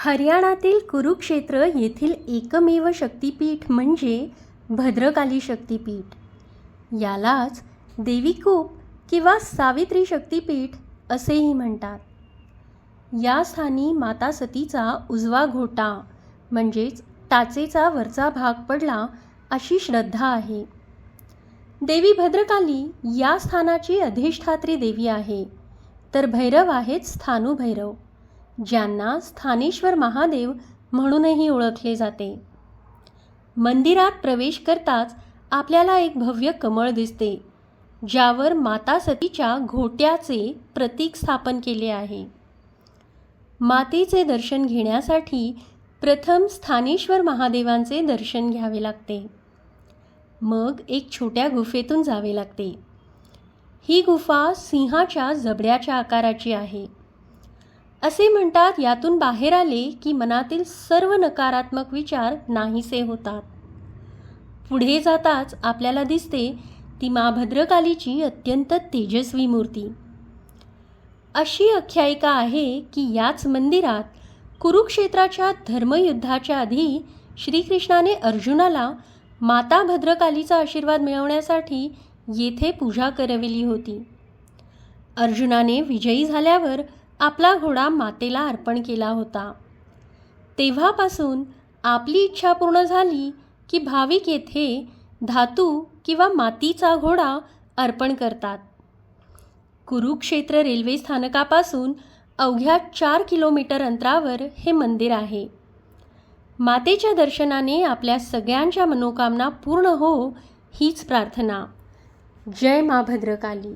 हरियाणातील कुरुक्षेत्र येथील एकमेव शक्तिपीठ म्हणजे भद्रकाली शक्तिपीठ. यालाच देवीकूप किंवा सावित्री शक्तिपीठ असेही म्हणतात. या स्थानी माता सतीचा उजवा घोटा म्हणजेच टाचेचा वरचा भाग पडला अशी श्रद्धा आहे. देवी भद्रकाली या स्थानाची अधिष्ठात्री देवी आहे, तर भैरव आहेत स्थाणुभैरव, ज्यांना स्थानेश्वर महादेव म्हणूनही ओळखले जाते. मंदिरात प्रवेश करताच आपल्याला एक भव्य कमळ दिसते, ज्यावर माता सतीच्या घोट्याचे प्रतीक स्थापन केले आहे. मातेचे दर्शन घेण्यासाठी प्रथम स्थानेश्वर महादेवांचे दर्शन घ्यावे लागते. मग एक छोट्या गुफेतून जावे लागते. ही गुफा सिंहाच्या जबड्याच्या आकाराची आहे. असे म्हणतात, यातून बाहेर आले की मनातील सर्व नकारात्मक विचार नाहीसे होतात. पुढे जाताच आपल्याला दिसते ती मा भद्रकालीची अत्यंत तेजस्वी मूर्ती. अशी आख्यायिका आहे की याच मंदिरात कुरुक्षेत्राच्या धर्मयुद्धाच्या आधी श्रीकृष्णाने अर्जुनाला माता भद्रकालीचा आशीर्वाद मिळवण्यासाठी येथे पूजा करविली होती. अर्जुनाने विजयी झाल्यावर आपला घोडा मातेला अर्पण केला होता. तेव्हापासून आपली इच्छा पूर्ण झाली की भाविक येथे धातू किंवा मातीचा घोडा अर्पण करतात. कुरुक्षेत्र रेल्वे स्थानकापासून अवघ्या 4 किलोमीटर अंतरावर हे मंदिर आहे. मातेच्या दर्शनाने आपल्या सगळ्यांच्या मनोकामना पूर्ण हो हीच प्रार्थना. जय मा भद्रकाली.